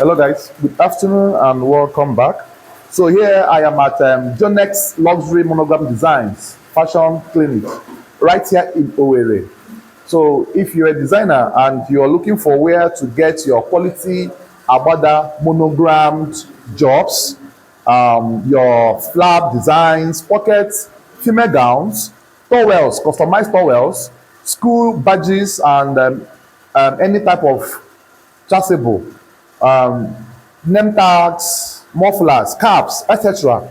Hello, guys. Good afternoon and welcome back. So here I am at Johnex Luxury Monogram Designs Fashion Clinic, right here in Owerri. So if you're a designer and you're looking for where to get your quality Abada monogrammed jobs, your flap designs, pockets, female gowns, towels, customized towels, school badges, and any type of chasuble, um, name tags, mufflers, caps, etc.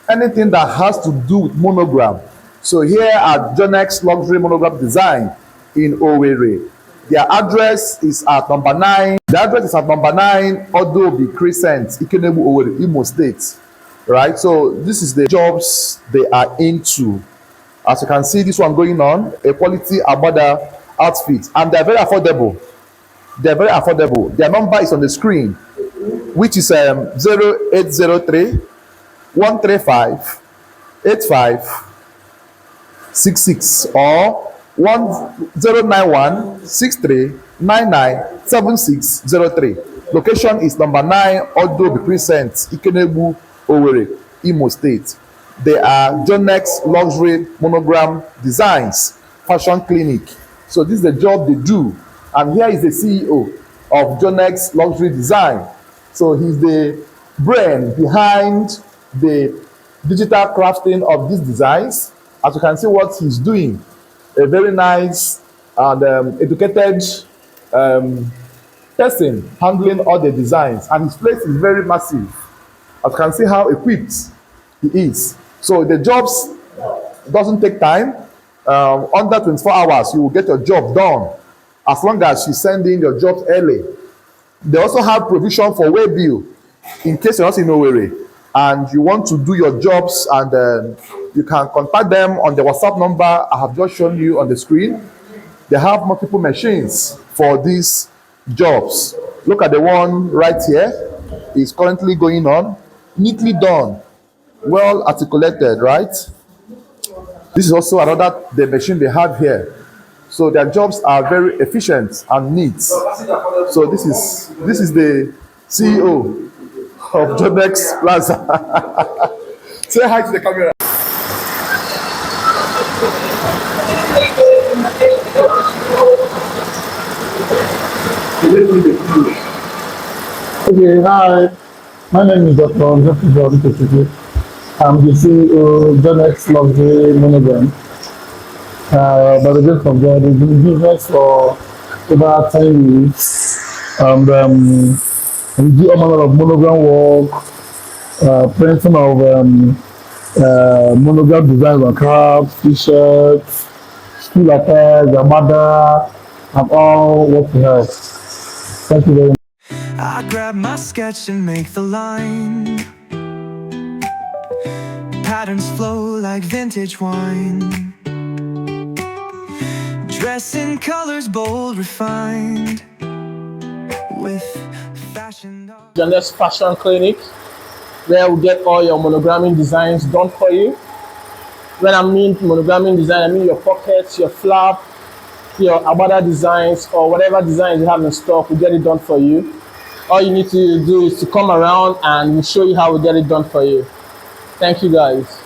Anything that has to do with monogram. So here at Johnex Luxury Monogram Design in Owerri, their address is at number 9. The address is at number 9 Odobi Crescent, Ikenebu, Owerri, Imo State. Right. So this is the jobs they are into. As you can see, this one going on a quality Abada outfit, and they're very affordable. They're very affordable. Their number is on the screen, which is 0803 135 8566 or 1091 63 99 7603. Location is number 9 Odobi Crescent, Ikenebu, Owerri, Imo State. They are Johnex Luxury Monogram Designs Fashion Clinic. So this is the job they do. And here is the CEO of Johnex Luxury Design. So he's the brain behind the digital crafting of these designs. As you can see what he's doing, a very nice and educated person handling all the designs. And his place is very massive. As you can see how equipped he is. So the jobs doesn't take time. Under 24 hours, you will get your job done as long as you send in your jobs early. They also have provision for way bill in case you're not in Owerri and you want to do your jobs, and you can contact them on the WhatsApp number I have just shown you on the screen. They have multiple machines for these jobs. Look at the one right here. It's currently going on. Neatly done. Well articulated, right? This is also another the machine they have here. So their jobs are very efficient and neat. So this is the CEO of Johnex Plaza. Say hi to the camera. Okay, hi. My name is Dr. Johnex. I'm the CEO of Johnex Luxury Monogram. By the grace of God, we've been in business for over 10 years. And we do a manner of monogram work, printing of monogram designs on caps, t-shirts, school attire, Yamada, and all what we have. Thank you very much. I grab my sketch and make the line. Patterns flow like vintage wine. Dress in colors bold, refined, with fashion. Johnex Fashion Clinic, where we get all your monogramming designs done for you. When I mean monogramming design, I mean your pockets, your flap, your Abada designs, or whatever designs you have in stock, we get it done for you. All you need to do is to come around and we'll show you how we get it done for you. Thank you, guys.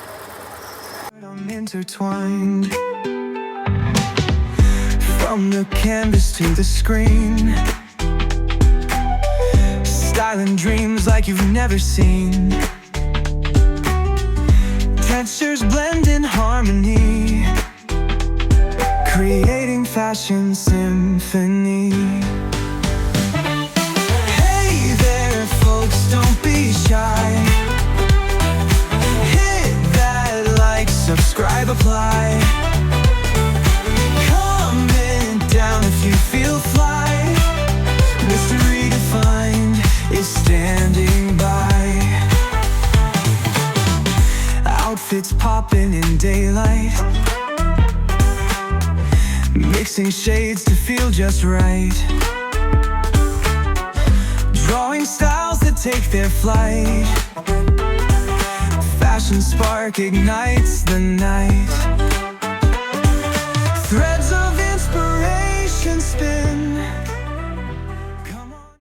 I'm intertwined, from the canvas to the screen, styling dreams like you've never seen. Textures blend in harmony, creating fashion symphony. Hey there, folks, don't be shy. Hit that like, subscribe, apply. Comment down if you feel fly. Mystery defined is standing by. Outfits popping in daylight, mixing shades to feel just right. Drawing styles that take their flight. Fashion spark ignites the night. Threads of inspiration spin,